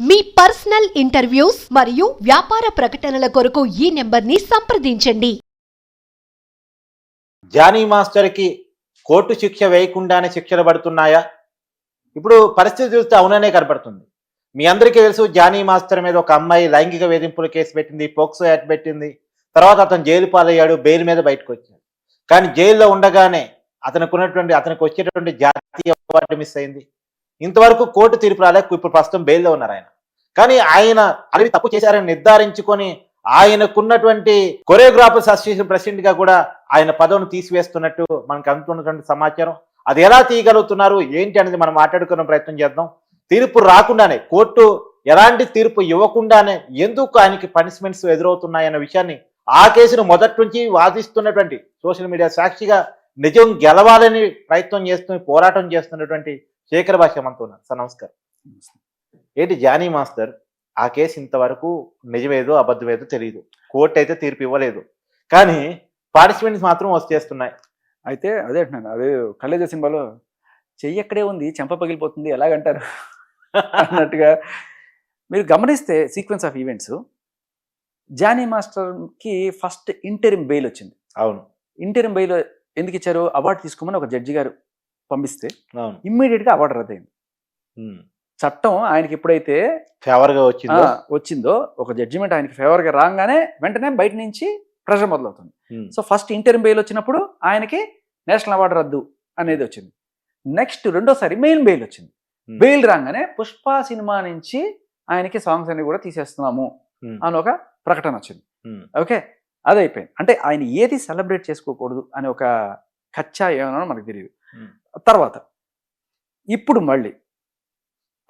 మీ personal interviews మరియు వ్యాపార ప్రకటనల కొరకు ఈ నెంబర్ని సంప్రదించండి. జానీ మాస్టర్కి కోర్టు శిక్ష వేయకుండానే శిక్షలు పడుతున్నాయా? ఇప్పుడు పరిస్థితి చూస్తే అవుననే కనపడుతుంది. మీ అందరికీ తెలుసు, జానీ మాస్టర్ మీద ఒక అమ్మాయి లైంగిక వేధింపుల కేసు పెట్టింది, పోక్సో యాక్ట్ పెట్టింది. తర్వాత అతను జైలు పాలయ్యాడు, బెయిల్ మీద బయటకు వచ్చాడు. కానీ జైల్లో ఉండగానే అతనికి వచ్చేటటువంటి జాతీయ అవార్డు మిస్ అయింది. ఇంతవరకు కోర్టు తీర్పు రాలే. ఇప్పుడు ప్రస్తుతం బెయిల్లో ఉన్నారు ఆయన. కానీ ఆయన అది తప్పు చేశారని నిర్ధారించుకొని ఆయనకున్నటువంటి కొరియోగ్రాఫర్స్ అసోసియేషన్ ప్రెసిడెంట్ గా కూడా ఆయన పదవిని తీసివేస్తున్నట్టు మనకు అందుతున్నటువంటి సమాచారం. అది ఎలా తీయగలుగుతున్నారు ఏంటి అనేది మనం మాట్లాడుకునే ప్రయత్నం చేద్దాం. తీర్పు రాకుండానే, కోర్టు ఎలాంటి తీర్పు ఇవ్వకుండానే ఎందుకు ఆయనకి పనిష్మెంట్స్ ఎదురవుతున్నాయన్న విషయాన్ని, ఆ కేసును మొదటి నుంచి వాదిస్తున్నటువంటి, సోషల్ మీడియా సాక్షిగా నిజం గెలవాలని ప్రయత్నం పోరాటం చేస్తున్నటువంటి శేఖర్ భాష మనతో ఉన్నారు. సార్ నమస్కారం. ఏంటి జానీ మాస్టర్ ఆ కేసు ఇంతవరకు నిజమేదో అబద్ధమేదో తెలియదు, కోర్టు అయితే తీర్పు ఇవ్వలేదు, కానీ పనిష్మెంట్స్ మాత్రం వచ్చేస్తున్నాయి. అయితే అదే అంటున్నాను, అదే కలేజా సినిమాలో చెయ్యి ఎక్కడే ఉంది చెంప పగిలిపోతుంది ఎలాగంటారు అన్నట్టుగా మీరు గమనిస్తే సీక్వెన్స్ ఆఫ్ ఈవెంట్స్, జానీ మాస్టర్కి ఫస్ట్ ఇంటరిమ్ బెయిల్ వచ్చింది. అవును, ఇంటరిమ్ బెయిల్ ఎందుకు ఇచ్చారు? అవార్డు తీసుకోమని ఒక జడ్జి గారు పంపిస్తే అవును, ఇమ్మీడియట్గా అవార్డు రద్దయింది. చట్టం ఆయనకి ఎప్పుడైతే ఫేవర్ గా వచ్చిందో, ఒక జడ్జిమెంట్ ఆయనకి ఫేవర్ గా రాగానే వెంటనే బయట నుంచి ప్రెషర్ మొదలవుతుంది. సో ఫస్ట్ ఇంటరిమ్ బెయిల్ వచ్చినప్పుడు ఆయనకి నేషనల్ అవార్డు రద్దు అనేది వచ్చింది. నెక్స్ట్ రెండోసారి మెయిన్ బెయిల్ వచ్చింది. బెయిల్ రాగానే పుష్ప సినిమా నుంచి ఆయనకి సాంగ్స్ అన్ని కూడా తీసేస్తున్నాము అని ఒక ప్రకటన వచ్చింది. ఓకే, అది అయిపోయింది. అంటే ఆయన ఏది సెలబ్రేట్ చేసుకోకూడదు అనే ఒక కచ్చా ఏమన్నా మనకు తెలియదు. తర్వాత ఇప్పుడు మళ్ళీ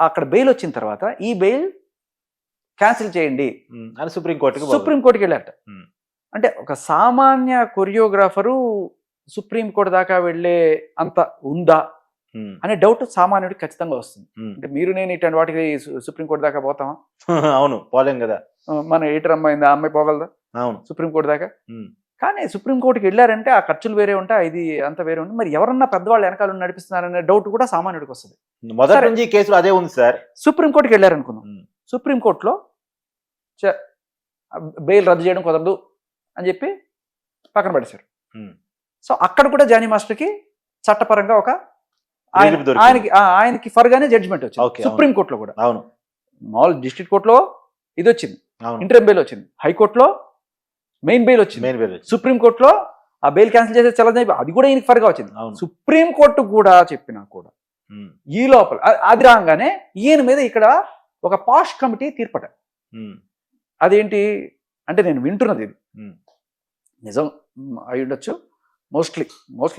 అక్కడ బెయిల్ వచ్చిన తర్వాత ఈ బెయిల్ క్యాన్సిల్ చేయండి అని సుప్రీంకోర్టుకి వెళ్ళారట. అంటే ఒక సామాన్య కొరియోగ్రాఫరు సుప్రీంకోర్టు దాకా వెళ్ళే అంత ఉందా అనే డౌట్ సామాన్యుడికి ఖచ్చితంగా వస్తుంది. అంటే మీరు నేను ఇట్లాంటి వాటికి సుప్రీంకోర్టు దాకా పోతామా? అవును, పోలేం కదా. మన ఏటర్ అమ్మాయింది, ఆ అమ్మాయి పోగలదా? అవును, సుప్రీంకోర్టు దాకా. కానీ సుప్రీంకోర్టుకి వెళ్ళారంటే ఆ ఖర్చులు వేరే ఉంటాయి, ఇది అంత వేరే ఉంటుంది. మరి ఎవరన్నా పెద్దవాళ్ళు వెనకాల నడిపిస్తున్నారనే డౌట్ కూడా సామాన్యుడికి వస్తుంది. మొదటి నుంచి కేసులు అదే ఉంది సార్. సుప్రీంకోర్టుకి వెళ్ళారనుకుందాం, సుప్రీంకోర్టులో బెయిల్ రద్దు చేయడం కుదరదు అని చెప్పి పక్కన పడేశారు. సో అక్కడ కూడా జానీ మాస్టర్కి చట్టపరంగా ఒక ఆయనకి ఫర్గానే జడ్జిమెంట్ వచ్చింది. సుప్రీంకోర్టులో కూడా, అవును, మామూలు డిస్ట్రిక్ట్ కోర్టులో ఇది వచ్చింది, ఇంటరిమ్ బెయిల్ వచ్చింది. హైకోర్టులో మెయిన్ బెయిల్ వచ్చింది. సుప్రీంకోర్టులో ఆ బెయిల్ క్యాన్సిల్ చేసే చల్లదని అది కూడా ఈయనకి ఫర్గా వచ్చింది. సుప్రీంకోర్టు కూడా చెప్పినా కూడా ఈ లోపల అది రాగానే ఈయన మీద ఇక్కడ ఒక పాష్ కమిటీ తీర్పట. అదేంటి అంటే నేను వింటున్నది ఇది నిజం అయి ఉండొచ్చు, మోస్ట్లీ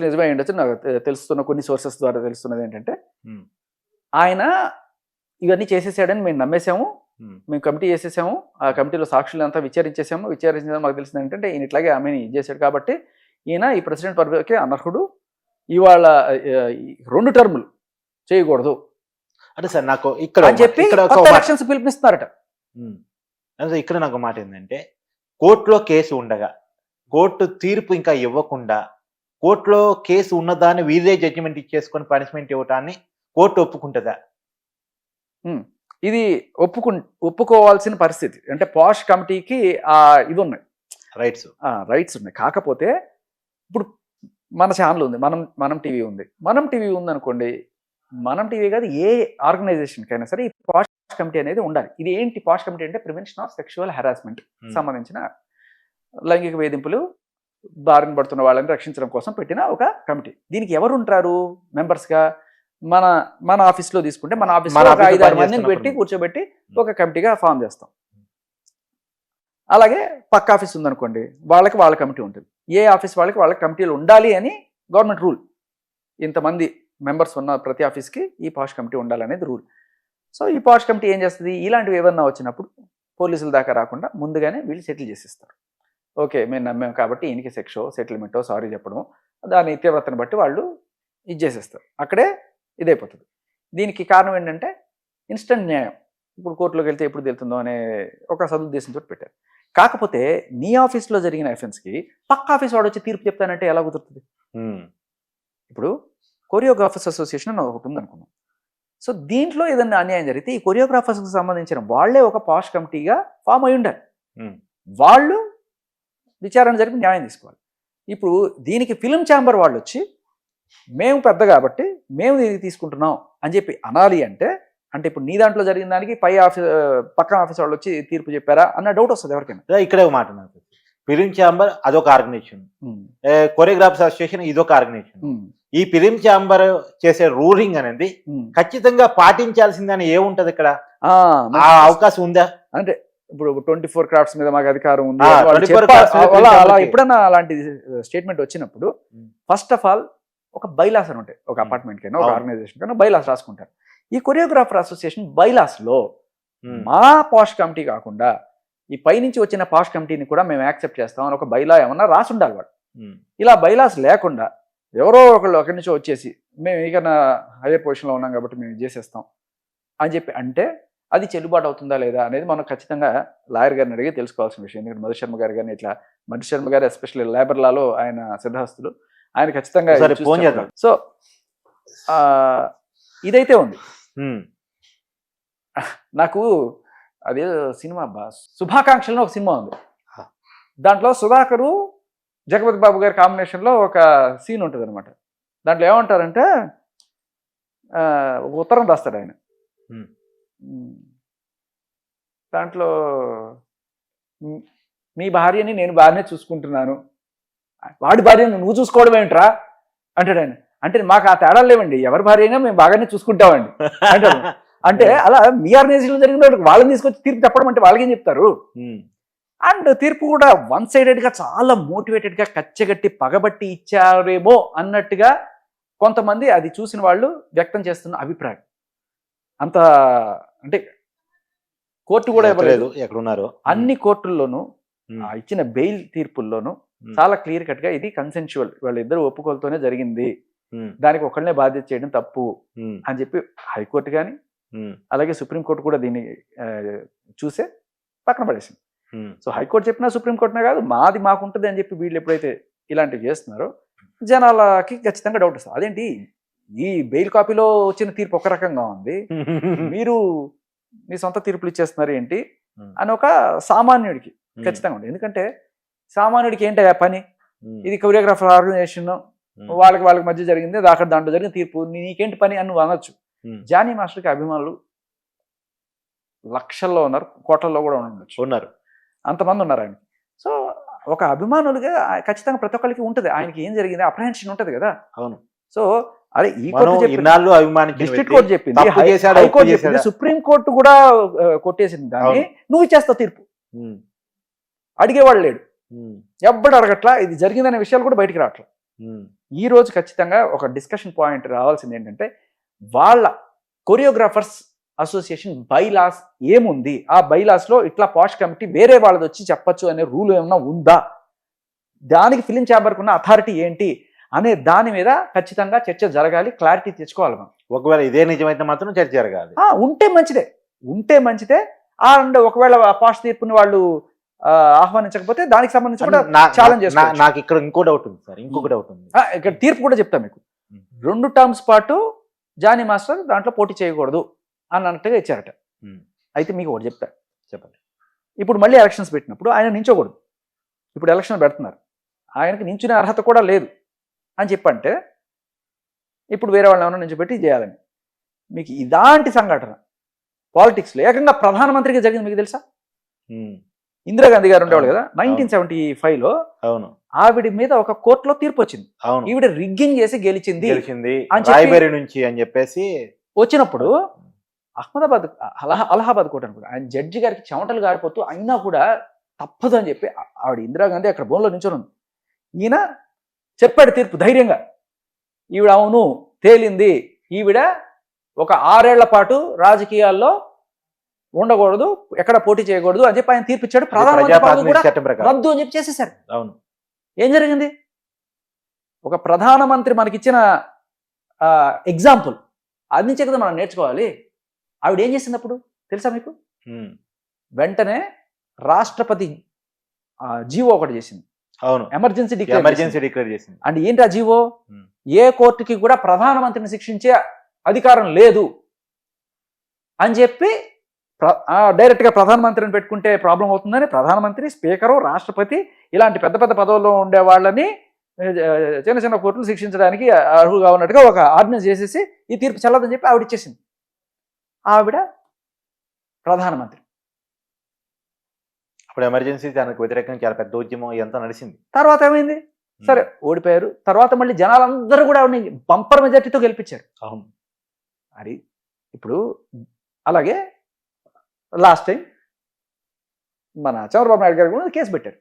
నిజమే అయి ఉండొచ్చు. నాకు తెలుస్తున్న కొన్ని సోర్సెస్ ద్వారా తెలుస్తున్నది ఏంటంటే, ఆయన ఇవన్నీ చేసేసాడని మేము నమ్మేసాము, మేము కమిటీ చేసేసాము, ఆ కమిటీలో సాక్షులు అంతా విచారించిన మాకు తెలిసింది ఏంటంటే ఈయన ఇట్లాగే ఆమెని ఇది చేశాడు కాబట్టి ఈయన ఈ ప్రెసిడెంట్ పదవికి అనర్హుడు, ఇవాళ 2 టర్ములు చేయకూడదు అంటే సార్ నాకు ఇక్కడ అని చెప్పి ఎలక్షన్స్ పిలుపునిస్తున్నారట. ఇక్కడ నాకు మాట ఏంటంటే, కోర్టులో కేసు ఉండగా కోర్టు తీర్పు ఇంకా ఇవ్వకుండా కోర్టులో కేసు ఉన్నదాన్ని వీళ్ళే జడ్జిమెంట్ ఇచ్చేసుకొని పనిష్మెంట్ ఇవ్వటాన్ని కోర్టు ఒప్పుకుంటుందా? ఇది ఒప్పుకోవాల్సిన పరిస్థితి. అంటే పాష్ కమిటీకి ఇది ఉన్నాయి, రైట్స్ ఉన్నాయి. కాకపోతే ఇప్పుడు మన ఛానల్ ఉంది, మనం టీవీ ఉంది. మనం టీవీ ఉందనుకోండి, మనం టీవీ కాదు ఏ ఆర్గనైజేషన్కి అయినా సరే ఈ పాష్ కమిటీ అనేది ఉండాలి. ఇది ఏంటి పాష్ కమిటీ అంటే, ప్రివెన్షన్ ఆఫ్ సెక్షువల్ హెరాస్మెంట్ సంబంధించిన లైంగిక వేధింపులు బారిన పడుతున్న వాళ్ళని రక్షించడం కోసం పెట్టిన ఒక కమిటీ. దీనికి ఎవరు ఉంటారు మెంబర్స్గా? మన ఆఫీస్లో తీసుకుంటే మన ఆఫీస్లో ఒక 5-6 మందిని కూర్చోబెట్టి ఒక కమిటీగా ఫామ్ చేస్తాం. అలాగే పక్క ఆఫీస్ ఉందనుకోండి, వాళ్ళ కమిటీ ఉంటుంది. ఏ ఆఫీస్ వాళ్ళకి కమిటీలు ఉండాలి అని గవర్నమెంట్ రూల్. ఇంతమంది మెంబర్స్ ఉన్న ప్రతి ఆఫీస్కి ఈ పాష్ కమిటీ ఉండాలనేది రూల్. సో ఈ పాష్ కమిటీ ఏం చేస్తుంది, ఇలాంటివి ఏమన్నా వచ్చినప్పుడు పోలీసుల దాకా రాకుండా ముందుగానే వీళ్ళు సెటిల్ చేసిస్తారు. ఓకే, మేము నమ్మాం కాబట్టి ఈయనకి సెటిల్మెంటో సారీ చెప్పడం, దాని తీవ్రతను బట్టి వాళ్ళు ఇది చేసేస్తారు. అక్కడే ఇదైపోతుంది. దీనికి కారణం ఏంటంటే ఇన్స్టెంట్ న్యాయం. ఇప్పుడు కోర్టులోకి వెళ్తే ఎప్పుడు తెలుతుందో అనే ఒక సదుద్దేశంతో పెట్టారు. కాకపోతే నీ ఆఫీస్లో జరిగిన ఎఫెన్స్కి పక్క ఆఫీస్ వాడు వచ్చి తీర్పు చెప్తానంటే ఎలా కుదురుతుంది? ఇప్పుడు కొరియోగ్రాఫర్స్ అసోసియేషన్ అని ఒకటి ఉందనుకున్నాం. సో దీంట్లో ఏదన్నా అన్యాయం జరిగితే ఈ కొరియోగ్రాఫర్స్కి సంబంధించిన వాళ్ళే ఒక పాష్ కమిటీగా ఫామ్ అయి ఉండాలి. వాళ్ళు విచారణ జరిపి న్యాయం తీసుకోవాలి. ఇప్పుడు దీనికి ఫిలిం ఛాంబర్ వాళ్ళు వచ్చి మేము పెద్ద కాబట్టి మేము ఇది తీసుకుంటున్నాం అని చెప్పి అనాలి అంటే ఇప్పుడు నీ దాంట్లో జరిగిన దానికి పక్కన ఆఫీస్ వాళ్ళు వచ్చి తీర్పు చెప్పారా అన్న డౌట్ వస్తుంది ఎవరికైనా. ఇక్కడే మాట నాకు ఫిలిం ఛాంబర్ అదొక ఆర్గనైజేషన్, కొరియోగ్రాఫర్స్ అసోసియేషన్ ఇదొక ఆర్గనైజేషన్. ఈ ఫిలిం ఛాంబర్ చేసే రూలింగ్ అనేది ఖచ్చితంగా పాటించాల్సిందని ఏముంటది ఇక్కడ? ఆ అవకాశం ఉందా? అంటే ఇప్పుడు 24 క్రాఫ్ట్స్ మీద మాకు అధికారం ఉంది అలా ఎప్పుడన్నా అలాంటి స్టేట్మెంట్ వచ్చినప్పుడు ఫస్ట్ ఆఫ్ ఆల్ ఒక బైలాస్ అని ఉంటాయి. ఒక అపార్ట్మెంట్ కైనా ఒక ఆర్గనైజేషన్ కైనా బైలాస్ రాసుకుంటారు. ఈ కొరియోగ్రాఫర్ అసోసియేషన్ బైలాస్ లో మా పాష్ కమిటీ కాకుండా ఈ పైనుంచి వచ్చిన పాష్ కమిటీని కూడా మేము యాక్సెప్ట్ చేస్తాం అని ఒక బైలా ఏమన్నా రాసి ఉండాలి వాడు. ఇలా బైలాస్ లేకుండా ఎవరో ఒకళ్ళు అక్కడి నుంచి వచ్చేసి మేము ఏకన్నా హైయర్ పొజిషన్లో ఉన్నాం కాబట్టి మేము చేసేస్తాం అని చెప్పి అంటే అది చెల్లుబాటు అవుతుందా లేదా అనేది మనం ఖచ్చితంగా లాయర్ గారిని అడిగి తెలుసుకోవాల్సిన విషయం. ఎందుకంటే మధు శర్మ గారు కానీ ఇట్లా మధు శర్మ గారు ఎస్పెషల్లీ లేబర్ లాలో ఆయన సిద్ధాస్తులు, ఆయన ఖచ్చితంగా సో ఇదైతే ఉంది. నాకు అదే సినిమా శుభాకాంక్షలను ఒక సినిమా ఉంది. దాంట్లో సుధాకరు జగపతి బాబు గారి కాంబినేషన్లో ఒక సీన్ ఉంటుంది అనమాట. దాంట్లో ఏమంటారంటే ఒక ఉత్తరం రాస్తాడు ఆయన. దాంట్లో మీ భార్యని నేను బాగానే చూసుకుంటున్నాను, వాడి భార్యని నువ్వు చూసుకోవడం ఏంట్రా అంటాడు ఆయన. అంటే మాకు ఆ తేడాలు లేవండి, ఎవరి భార్య అయినా మేము బాగానే చూసుకుంటామండి అంటారు. అంటే అలా మీ ఆర్గనైజేషన్లో జరిగిన వాళ్ళని తీసుకొచ్చి తీర్పు చెప్పడం అంటే వాళ్ళకేం చెప్తారు? అండ్ తీర్పు కూడా వన్ సైడెడ్గా చాలా మోటివేటెడ్గా కచ్చగట్టి పగబట్టి ఇచ్చారేమో అన్నట్టుగా కొంతమంది అది చూసిన వాళ్ళు వ్యక్తం చేస్తున్న అభిప్రాయం. అంత అంటే కోర్టు కూడా ఇవ్వలేదు, ఎక్కడున్నారు అన్ని కోర్టుల్లోనూ ఇచ్చిన బెయిల్ తీర్పుల్లోనూ చాలా క్లియర్ కట్ గా ఇది కన్సెన్షువల్, వాళ్ళిద్దరు ఒప్పుకోలతోనే జరిగింది, దానికి ఒకళ్ళనే బాధ్యత చేయడం తప్పు అని చెప్పి హైకోర్టు కానీ అలాగే సుప్రీంకోర్టు కూడా దీన్ని చూసే పక్కన పడేసింది. సో హైకోర్టు చెప్పినా సుప్రీంకోర్టునే కాదు మాది మాకుంటుంది అని చెప్పి వీళ్ళు ఎప్పుడైతే ఇలాంటివి చేస్తున్నారో జనాలకి ఖచ్చితంగా డౌట్ వస్తుంది. అదేంటి ఈ బెయిల్ కాపీలో వచ్చిన తీర్పు ఒక రకంగా ఉంది, మీరు మీ సొంత తీర్పులు ఇచ్చేస్తున్నారు ఏంటి అని ఒక సామాన్యుడికి ఖచ్చితంగా ఉంది. ఎందుకంటే సామాన్యుడికి ఏంటయ్యా పని, ఇది కొరియోగ్రాఫర్ ఆర్గనైజేషన్ వాళ్ళకి మధ్య జరిగింది, అక్కడ దాంట్లో జరిగిన తీర్పు, నీకేంటి పని అని నువ్వు అనొచ్చు. జానీ మాస్టర్కి అభిమానులు లక్షల్లో ఉన్నారు, కోట్లలో కూడా ఉన్నారు, అంతమంది ఉన్నారు ఆయనకి. సో ఒక అభిమానులుగా ఖచ్చితంగా ప్రతి ఒక్కరికి ఉంటుంది, ఆయనకి ఏం జరిగింది అప్రహెన్షన్ ఉంటుంది కదా. అవును. సో అరే ఈ డిస్ట్రిక్ట్ కోర్టు చెప్పింది, హైకోర్టు చెప్పింది, సుప్రీం కోర్టు కూడా కొట్టేసింది దాన్ని, నువ్వు ఇచ్చేస్తావు తీర్పు. అడిగేవాళ్ళు లేడు, ఎవ్వడు అడగట్లా, ఇది జరిగిందనే విషయాలు కూడా బయటికి రావట్లా. ఈ రోజు ఖచ్చితంగా ఒక డిస్కషన్ పాయింట్ రావాల్సింది ఏంటంటే వాళ్ళ కొరియోగ్రాఫర్స్ అసోసియేషన్ బైలాస్ ఏముంది, ఆ బైలాస్ లో ఇట్లా పాష్ కమిటీ వేరే వాళ్ళది వచ్చి చెప్పచ్చు అనే రూల్ ఏమన్నా ఉందా, దానికి ఫిలిం ఛాంబర్కి ఉన్న అథారిటీ ఏంటి అనే దాని మీద ఖచ్చితంగా చర్చ జరగాలి, క్లారిటీ తెచ్చుకోవాలి మనం. ఒకవేళ ఇదే నిజమైతే మాత్రం చర్చ జరగాలి. ఉంటే మంచిదే. అండ్ ఒకవేళ పాష్ తీర్పుని వాళ్ళు ఆహ్వానించకపోతే దానికి సంబంధించి కూడా ఛాలెంజ్ చేసుకోవచ్చు. నాకు ఇక్కడ ఇంకో డౌట్ ఉంది సార్, ఇంకొక డౌట్ ఉంది. ఇక్కడ తీర్పు కూడా చెప్తా మీకు. 2 టర్మ్స్ పాటు జానీ మాస్టర్ దాంట్లో పోటీ చేయకూడదు అన్నట్టుగా ఇచ్చారట. అయితే మీకు ఒకటి చెప్తా, చెప్పండి. ఇప్పుడు మళ్ళీ ఎలక్షన్స్ పెట్టినప్పుడు ఆయన నించోకూడదు. ఇప్పుడు ఎలక్షన్ పెడుతున్నారు, ఆయనకి నించునే అర్హత కూడా లేదు అని చెప్పంటే ఇప్పుడు వేరే వాళ్ళని ఏమైనా నించోబెట్టి చేయాలని. మీకు ఇలాంటి సంఘటన పాలిటిక్స్లో ఏకంగా ప్రధానమంత్రికి జరిగింది మీకు తెలుసా? ఇందిరాగాంధీ గారు ఉండేవాళ్ళు కదా 1975లో. అవును. ఆవిడ మీద ఒక కోర్టులో తీర్పు వచ్చింది, ఈవిడ రిగ్గింగ్ చేసి గెలిచింది నుంచి అని చెప్పేసి వచ్చినప్పుడు అలహాబాద్ కోర్టు అనుకుంటా, ఆయన జడ్జి గారికి చెమటలు గారిపోతూ అయినా కూడా తప్పదు అని చెప్పి ఆవిడ ఇందిరాగాంధీ అక్కడ బోన్లో నించొని ఉంది. ఈయన చెప్పాడు తీర్పు ధైర్యంగా, ఈవిడ అవును తేలింది, ఈవిడ ఒక 6 ఏళ్ల పాటు రాజకీయాల్లో ఉండకూడదు, ఎక్కడ పోటీ చేయకూడదు అని చెప్పి ఆయన తీర్పు ఇచ్చాడు. ప్రధానమంత్రి కూడా రద్దు అని చెప్పి చేసేసారు. అవును. ఏం జరిగింది? ఒక ప్రధానమంత్రి మనకిచ్చిన ఎగ్జాంపుల్ అది నుంచే కదా మనం నేర్చుకోవాలి. ఆవిడ ఏం చేసింది అప్పుడు తెలుసా మీకు? వెంటనే రాష్ట్రపతి జీవో ఒకటి చేసింది. అవును. ఎమర్జెన్సీ డిక్లేర్ చేసింది. అంటే ఏంటి ఆ జీవో? ఏ కోర్టుకి కూడా ప్రధానమంత్రిని శిక్షించే అధికారం లేదు అని చెప్పి డైరెక్ట్గా ప్రధానమంత్రిని పెట్టుకుంటే ప్రాబ్లం అవుతుందని ప్రధానమంత్రి, స్పీకరు, రాష్ట్రపతి ఇలాంటి పెద్ద పెద్ద పదవుల్లో ఉండే వాళ్ళని చిన్న చిన్న కోర్టులు శిక్షించడానికి అర్హులుగా ఉన్నట్టుగా ఒక ఆర్డినెన్స్ చేసేసి ఈ తీర్పు చెల్లదని చెప్పి ఆవిడ ఇచ్చేసింది. ఆవిడ ప్రధానమంత్రి. అప్పుడు ఎమర్జెన్సీ దానికి వ్యతిరేకంగా చాలా పెద్ద ఉద్యమం ఎంత నడిచింది. తర్వాత ఏమైంది? సరే ఓడిపోయారు. తర్వాత మళ్ళీ జనాలందరూ కూడా ఆవిడని బంపర్ మెజార్టీతో గెలిపించారు. అవును. అది ఇప్పుడు అలాగే లాస్ట్ టైం మన చంద్రబాబు నాయుడు గారు కూడా కేసు పెట్టారు.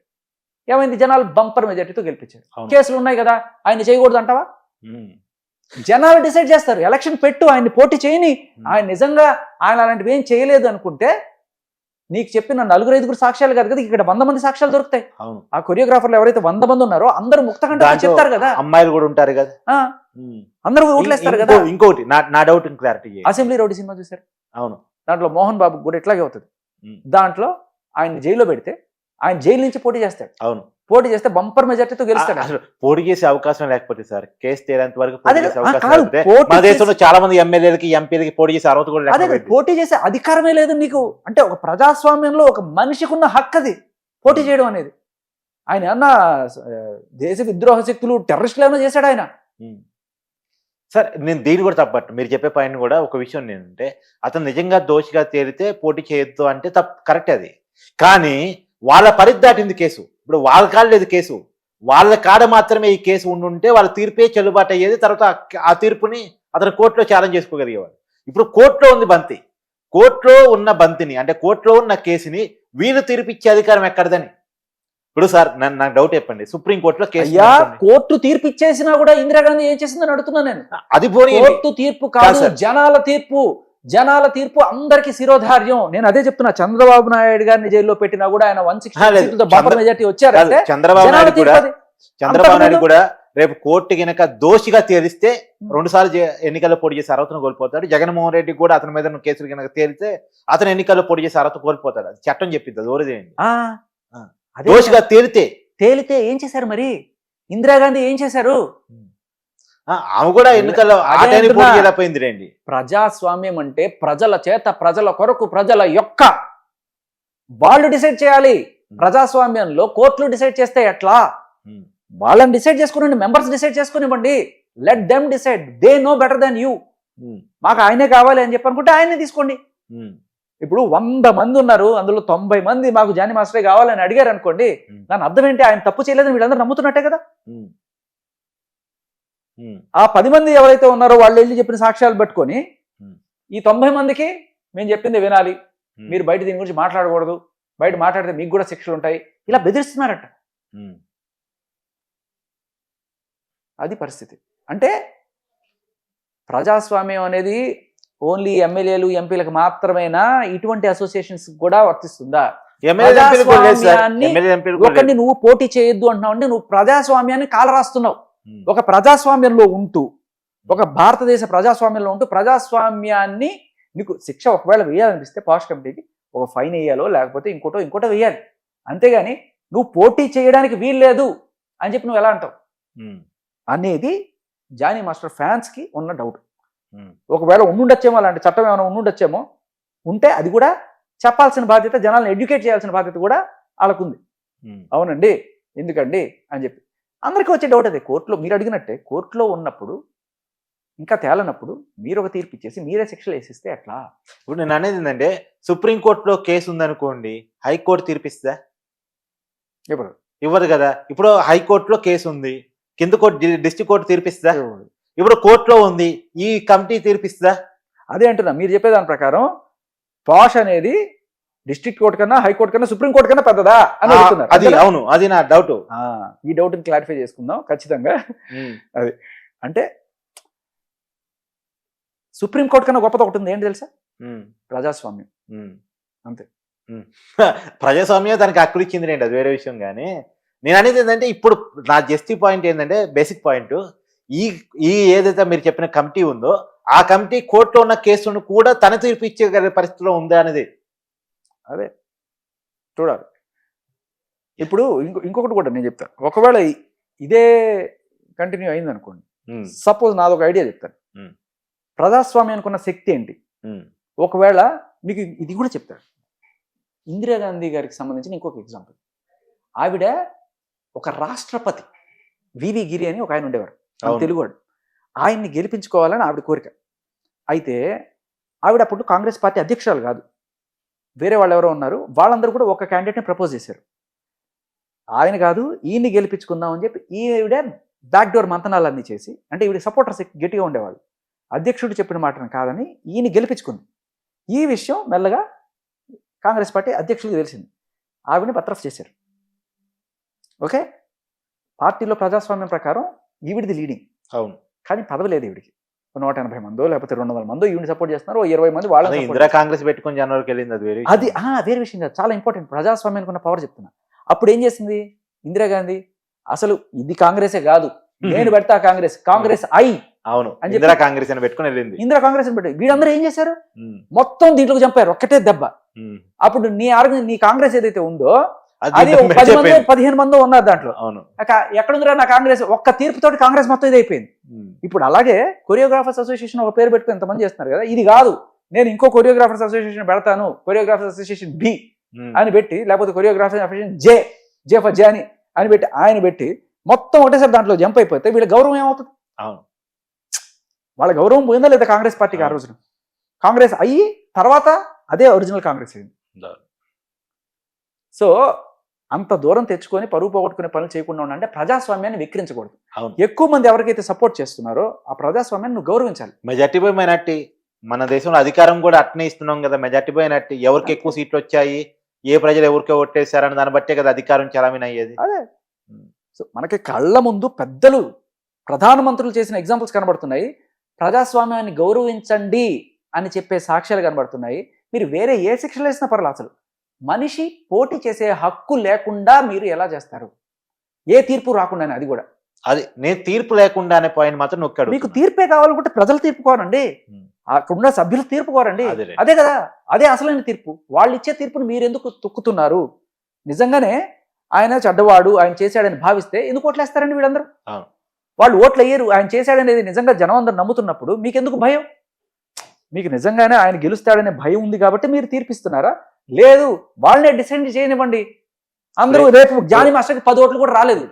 ఏమైంది? జనాలు బంపర్ మెజార్టీతో గెలిపించారు. కేసులు ఉన్నాయి కదా, ఆయన చేయకూడదు అంటావా? జనాలు డిసైడ్ చేస్తారు. ఎలక్షన్ పెట్టు, ఆయన్ని పోటీ చేయని, ఆయన నిజంగా ఆయన అలాంటివి ఏం చేయలేదు అనుకుంటే నీకు చెప్పిన 4-5 సాక్ష్యాలు కాదు కదా, ఇక్కడ 100 మంది సాక్ష్యాలు దొరుకుతాయి. ఆ కొరియోగ్రాఫర్లు ఎవరైతే 100 మంది ఉన్నారో అందరూ ముక్తకంఠ చెప్తారు కదా. అమ్మాయిలు కూడా ఉంటారు కదా, అందరూ ఓట్లేస్తారు కదా. ఇంకోటి నా doubt clarity, assembly rowdy cinema చూసారు? అవును. దాంట్లో మోహన్ బాబు కూడా ఇట్లాగే అవుతుంది. దాంట్లో ఆయన జైల్లో పెడితే ఆయన జైలు నుంచి పోటీ చేస్తాడు. అవును. పోటీ చేస్తే బంపర్ మెజార్టీతో గెలుస్తాడు. అసలు పోటీ చేసే అవకాశం లేకపోతే సార్, కేసు తేలేంత వరకు మన దేశంలో చాలా మంది ఎమ్మెల్యేలకి, ఎంపీలకి పోటీ చేసే అర్హత కూడా అదే, పోటీ చేసే అధికారమే లేదు నీకు. అంటే ఒక ప్రజాస్వామ్యంలో ఒక మనిషికి ఉన్న హక్కు అది, పోటీ చేయడం అనేది. ఆయన ఏమన్నా దేశ విద్రోహ శక్తులు, టెర్రరిస్టులు ఏమైనా చేశాడు ఆయన? సార్ నేను దీన్ని కూడా తప్పట్టు, మీరు చెప్పే పాయింట్ కూడా ఒక విషయం ఏంటంటే, అతను నిజంగా దోషిగా తేలితే పోటీ చేయొద్దు అంటే కరెక్ట్ అది. కానీ వాళ్ళ పరిధి దాటింది కేసు. ఇప్పుడు వాళ్ళ కాడ లేదు కేసు, వాళ్ళ కాడ మాత్రమే ఈ కేసు ఉండుంటే వాళ్ళ తీర్పే చెల్లుబాటు అయ్యేది. తర్వాత ఆ తీర్పుని అతను కోర్టులో ఛాలెంజ్ చేసుకోగలిగేవాడు. ఇప్పుడు కోర్టులో ఉంది బంతి, కోర్టులో ఉన్న బంతిని, అంటే కోర్టులో ఉన్న కేసుని వీళ్ళు తీర్పిచ్చే అధికారం ఎక్కడదని. ఇప్పుడు సార్ నాకు డౌట్ చెప్పండి, సుప్రీంకోర్టులో కేసు, కోర్టు తీర్పు ఇచ్చేసినా కూడా ఇందిరాగాంధీ ఏం చేసిందని అడుగుతున్నా నేను. అది పోనీ కోర్టు తీర్పు కాదు, జనాల తీర్పు. జనాల తీర్పు అందరికి శిరోధార్యం. నేను అదే చెప్తున్నా. చంద్రబాబు నాయుడు గారిని జైల్లో పెట్టినా కూడా ఆయన 160 మెజార్టీ వచ్చారు. చంద్రబాబు నాయుడు కూడా రేపు కోర్టు గనక దోషిగా తేలిస్తే 2 సార్లు ఎన్నికల్లో పోటీ చేసే అర్హతను కోల్పోతాడు. జగన్మోహన్ రెడ్డి కూడా అతని మీద కేసులు కనుక తేలితే అతను ఎన్నికల్లో పోటీ చేసే అర్హత కోల్పోతాడు. అది చట్టం చెప్పిద్ది, దోరేదేయండి. దోషిగా తేలితే ఏం చేశారు మరి? ఇందిరాగాంధీ ఏం చేశారు? ఆమె కూడా ఎన్నికల్లో పోయింది రండి. ప్రజాస్వామ్యం అంటే ప్రజల చేత, ప్రజల కొరకు, ప్రజల యొక్క వాళ్ళు డిసైడ్ చేయాలి. ప్రజాస్వామ్యంలో కోర్టులు డిసైడ్ చేస్తే ఎట్లా? వాళ్ళని డిసైడ్ చేసుకుని, మెంబర్స్ డిసైడ్ చేసుకునివ్వండి. Let them decide, they know better than you. మాకు ఆయనే కావాలి అని చెప్పి అనుకుంటే ఆయనే తీసుకోండి. ఇప్పుడు 100 మంది ఉన్నారు, అందులో 90 మంది మాకు జానీ మాస్టరే కావాలని అడిగారు అనుకోండి, దాని అర్థం ఏంటి? ఆయన తప్పు చేయలేదని వీళ్ళందరూ నమ్ముతున్నట్టే కదా. ఆ 10 మంది ఎవరైతే ఉన్నారో వాళ్ళు వెళ్ళి చెప్పిన సాక్ష్యాలు పెట్టుకొని ఈ 90 మందికి మేము చెప్పింది వినాలి, మీరు బయట దీని గురించి మాట్లాడకూడదు, బయట మాట్లాడితే మీకు కూడా శిక్షలు ఉంటాయి, ఇలా బెదిరిస్తున్నారట. అది పరిస్థితి. అంటే ప్రజాస్వామ్యం అనేది ఓన్లీ ఎమ్మెల్యేలు, ఎంపీలకు మాత్రమేనా? ఇటువంటి అసోసియేషన్స్ కూడా వర్తిస్తుందా? ఒకరిని నువ్వు పోటీ చేయొద్దు అంటున్నావు అంటే నువ్వు ప్రజాస్వామ్యాన్ని కాలరాస్తున్నావు. ఒక ప్రజాస్వామ్యంలో ఉంటూ, ఒక భారతదేశ ప్రజాస్వామ్యంలో ఉంటూ ప్రజాస్వామ్యాన్ని నీకు శిక్ష ఒకవేళ వేయాలనిపిస్తే పాష్ కమిటీకి ఒక ఫైన్ వేయాలో లేకపోతే ఇంకోటో వేయాలి. అంతేగాని నువ్వు పోటీ చేయడానికి వీల్లేదు అని చెప్పి నువ్వు ఎలా అంటావు అనేది జానీ మాస్టర్ ఫ్యాన్స్ కి ఉన్న డౌట్. ఒకవేళ ఉండుండొచ్చేమో, అలాంటి చట్టం ఏమైనా ఉండుండొచ్చేమో, ఉంటే అది కూడా చెప్పాల్సిన బాధ్యత, జనాలను ఎడ్యుకేట్ చేయాల్సిన బాధ్యత కూడా వాళ్ళకుంది. అవునండి, ఎందుకండి అని చెప్పి అందరికీ వచ్చే డౌట్ అదే. కోర్టులో మీరు అడిగినట్టే, కోర్టులో ఉన్నప్పుడు ఇంకా తేలనప్పుడు మీరు ఒక తీర్పు ఇచ్చేసి మీరే శిక్షలు వేసిస్తే ఎట్లా? ఇప్పుడు నేను అనేది ఏంటంటే, సుప్రీంకోర్టులో కేసు ఉందనుకోండి, హైకోర్టు తీర్పిస్తుందా? ఇవ్వదు కదా. ఇప్పుడు హైకోర్టులో కేసు ఉంది, కింద కోర్టు, డిస్ట్రిక్ట్ కోర్టు తీర్పిస్తుందా? ఇప్పుడు కోర్టులో ఉంది, ఈ కమిటీ తీర్పిస్తుందా? అదే అంటున్నా. మీరు చెప్పేదాని ప్రకారం పాష్ అనేది డిస్ట్రిక్ట్ కోర్టు కన్నా, హైకోర్టు కన్నా, సుప్రీంకోర్టు కన్నా పెద్దదా అని అడుగుతున్నారు. అది అవును, అది నా డౌట్. ఈ డౌట్ ని క్లారిఫై చేసుకుందాం ఖచ్చితంగా. అది అంటే సుప్రీంకోర్టు కన్నా గొప్పది ఒకటి ఉంది, ఏంటి తెలుసా? ప్రజాస్వామ్యం. అంతే. ప్రజాస్వామ్యం దానికి హక్కులు ఇచ్చింది రండి, అది వేరే విషయం. కానీ నేను అనేది ఏంటంటే, ఇప్పుడు నా జస్టి పాయింట్ ఏంటంటే, బేసిక్ పాయింట్, ఈ ఏదైతే మీరు చెప్పిన కమిటీ ఉందో, ఆ కమిటీ కోర్టులో ఉన్న కేసును కూడా తన తీర్పు ఇచ్చే పరిస్థితిలో ఉందా అనేది అదే చూడాలి. ఇప్పుడు ఇంకొకటి కూడా నేను చెప్తాను. ఒకవేళ ఇదే కంటిన్యూ అయింది అనుకోండి, సపోజ్ నాదొక ఐడియా చెప్తాను. ప్రజాస్వామ్యానికి ఉన్న శక్తి ఏంటి? ఒకవేళ మీకు ఇది కూడా చెప్తాడు. ఇందిరాగాంధీ గారికి సంబంధించిన ఇంకొక ఎగ్జాంపుల్. ఆవిడ ఒక రాష్ట్రపతి వివి గిరి అని ఒక ఆయన ఉండేవారు, తెలుగువాడు. ఆయన్ని గెలిపించుకోవాలని ఆవిడ కోరిక. అయితే ఆవిడ అప్పుడు కాంగ్రెస్ పార్టీ అధ్యక్షురాలు కాదు, వేరే వాళ్ళు ఎవరో ఉన్నారు. వాళ్ళందరూ కూడా ఒక క్యాండిడేట్ని ప్రపోజ్ చేశారు. ఆయన కాదు, ఈయన్ని గెలిపించుకుందాం అని చెప్పి ఈవిడ బ్యాక్డోర్ మంతనాలన్నీ చేసి, అంటే ఈవిడ సపోర్టర్స్ గట్టిగా ఉండేవాళ్ళు, అధ్యక్షుడు చెప్పిన మాటను కాదని ఈయన గెలిపించుకుంది. ఈ విషయం మెల్లగా కాంగ్రెస్ పార్టీ అధ్యక్షుడికి తెలిసింది. ఆవిడని బర్తరఫ్ చేశారు. ఓకే, పార్టీలో ప్రజాస్వామ్యం ప్రకారం ఈవిడిది లీడింగ్. అవును, కానీ పదవి లేదు ఈవిడికి. 180 మందో లేకపోతే 200 మందో ఈవిని సపోర్ట్ చేస్తున్నారు, 20 మంది వాళ్ళ ఇందిరా కాంగ్రెస్ పెట్టుకుని జనవరికి వెళ్ళింది. అది వేరే విషయం కాదు, చాలా ఇంపార్టెంట్. ప్రజాస్వామ్యానికి ఉన్న పవర్ చెప్తున్నా. అప్పుడు ఏం చేసింది ఇందిరాగాంధీ, అసలు ఇది కాంగ్రెసే కాదు, నేను పెడతా కాంగ్రెస్, కాంగ్రెస్ అవును ఇందిరా కాంగ్రెస్ అని పెట్టుకుని వెళ్ళింది. ఇందిరా కాంగ్రెస్ అని పెట్టి వీళ్ళందరూ ఏం చేశారు, మొత్తం దీంట్లోకి చంపారు ఒక్కటే దెబ్బ. అప్పుడు నీ కాంగ్రెస్ ఏదైతే ఉందో అది 10 మందో 15 మందో ఉన్నారు దాంట్లో. ఎక్కడుందిరా నా కాంగ్రెస్, ఒక్క తీర్పుతోటి కాంగ్రెస్ మొత్తం ఇది అయిపోయింది. ఇప్పుడు అలాగే కొరియోగ్రాఫర్స్ అసోసియేషన్ ఒక పేరు పెట్టుకుని ఎంతమంది చేస్తున్నారు కదా, ఇది కాదు నేను ఇంకో కొరియోగ్రాఫర్స్ అసోసియేషన్ పెడతాను, కొరియోగ్రాఫర్స్ అసోసియేషన్ బి అని పెట్టి, లేకపోతే కొరియోగ్రాఫర్స్ అసోసియేషన్ జే ఫర్ జే అని పెట్టి ఆయన పెట్టి మొత్తం ఒకటేసారి దాంట్లో జంప్ అయిపోతే వీళ్ళ గౌరవం ఏమవుతుంది? వాళ్ళ గౌరవం పోయిందా లేదా కాంగ్రెస్ పార్టీకి? ఆ రోజున కాంగ్రెస్ అయ్యి తర్వాత అదే ఒరిజినల్ కాంగ్రెస్ అయింది. సో అంత దూరం తెచ్చుకొని పరువు పోగొట్టుకునే పనులు చేయకుండా ఉండాలంటే ప్రజాస్వామ్యాన్ని విక్రించకూడదు. ఎక్కువ మంది ఎవరికైతే సపోర్ట్ చేస్తున్నారో ఆ ప్రజాస్వామ్యాన్ని నువ్వు గౌరవించాలి. మెజార్టీ బై మైనార్టీ, మన దేశంలో అధికారం కూడా అట్నే ఇస్తున్నాం కదా. మెజార్టీ బై మైనార్టీ, ఎవరికి ఎక్కువ సీట్లు వచ్చాయి, ఏ ప్రజలు ఎవరికో ఓటేశారని దాన్ని బట్టే కదా అధికారం చలామణి అయ్యేది. అదే సో మనకి కళ్ళ ముందు పెద్దలు ప్రధానమంత్రులు చేసిన ఎగ్జాంపుల్స్ కనబడుతున్నాయి. ప్రజాస్వామ్యాన్ని గౌరవించండి అని చెప్పే సాక్ష్యాలు కనబడుతున్నాయి. మీరు వేరే ఏ శిక్షలు వేసినా పర్లేదు, అసలు మనిషి పోటీ చేసే హక్కు లేకుండా మీరు ఎలా చేస్తారు? ఏ తీర్పు రాకుండానే, అది కూడా అది నేను తీర్పు లేకుండా అనే పాయింట్ మాత్రం నొక్కాడు. మీకు తీర్పే కావాలనుకుంటే ప్రజలు తీర్పు కోరండి, అక్కడున్న సభ్యులు తీర్పు కోరండి. అదే కదా, అదే అసలైన తీర్పు. వాళ్ళు ఇచ్చే తీర్పుని మీరు ఎందుకు తొక్కుతున్నారు? నిజంగానే ఆయన చెడ్డవాడు, ఆయన చేశాడని భావిస్తే ఎందుకు ఓట్లేస్తారండి వీళ్ళందరూ? వాళ్ళు ఓట్లు అయ్యారు, ఆయన చేశాడనేది నిజంగా జనం అందరూ నమ్ముతున్నప్పుడు మీకెందుకు భయం? మీకు నిజంగానే ఆయన గెలుస్తాడనే భయం ఉంది కాబట్టి మీరు తీర్పిస్తున్నారా? లేదు, వాళ్ళనే డిసైడ్ చేయనివ్వండి. అందరూ రేపు జానీ మాస్టర్కి 10 ఓట్లు కూడా రాలేదు,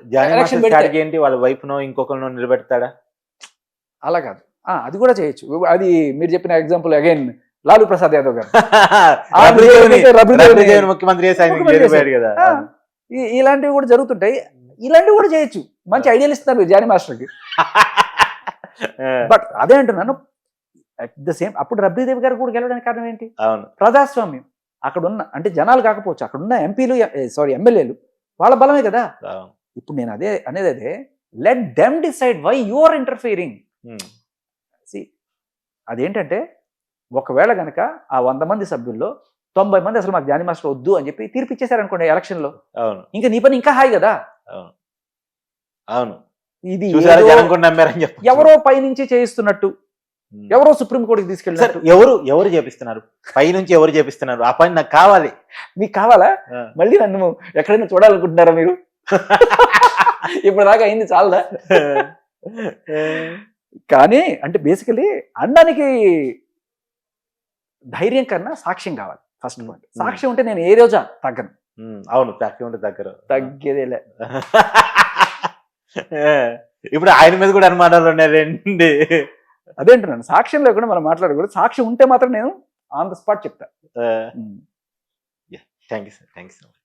ఏంటి వాళ్ళ వైపునో ఇంకొకరినో నిలబెడతాడా? అలా కాదు, అది కూడా చేయొచ్చు. అది మీరు చెప్పిన ఎగ్జాంపుల్ అగైన్ లాలూ ప్రసాద్ యాదవ్ గారు ముఖ్యమంత్రి ఇలాంటివి కూడా జరుగుతుంటాయి. ఇలాంటివి కూడా చేయొచ్చు. మంచి ఐడియాలు ఇస్తున్నారు జానీ మాస్టర్కి. బట్ అదే అంటున్నాను, అట్ ద సేమ్ అప్పుడు రబ్రీదేవి గారు కూడా గెలవడానికి కారణం ఏంటి? ప్రజాస్వామ్యం. అక్కడ ఉన్న అంటే జనాలు కాకపోవచ్చు, అక్కడ ఉన్న ఎమ్మెల్యేలు వాళ్ళ బలమే కదా. ఇప్పుడు నేను అదే let them decide why you are interfering. అదేంటంటే ఒకవేళ గనక ఆ 100 మంది సభ్యుల్లో 90 మంది అసలు మాకు జానీ మాస్టర్ వద్దు అని చెప్పి తీర్పు ఇచ్చేసారనుకోండి ఎలక్షన్ లో, ఇంకా నీ పని ఇంకా హాయి కదా. ఇది ఎవరో పైనుంచి చేయిస్తున్నట్టు, ఎవరో సుప్రీంకోర్టుకి తీసుకెళ్ళారు. ఎవరు చేపిస్తున్నారు? పైనుంచి ఎవరు చేపిస్తున్నారు? ఆ పని నాకు కావాలి. మీకు కావాలా? మళ్ళీ నన్ను ఎక్కడైనా చూడాలనుకుంటున్నారా మీరు? ఇప్పుడు దాకా అయింది చాలదా? కానీ అంటే బేసికలీ అనడానికి ధైర్యం కన్నా సాక్ష్యం కావాలి ఫస్ట్ పాయింట్. సాక్ష్యం ఉంటే నేను ఏ రోజా తగ్గను. అవును, సాక్ష్యం ఉంటే తగ్గేదేలే. ఇప్పుడు ఆయన మీద కూడా అనుమానాలు ఉన్నాయండి. అదేంటున్నాను, సాక్ష్యం లేకుండా మనం మాట్లాడకూడదు. సాక్ష్యం ఉంటే మాత్రం నేను ఆన్ ద స్పాట్ చెప్తా. Thank you sir, thank you so much.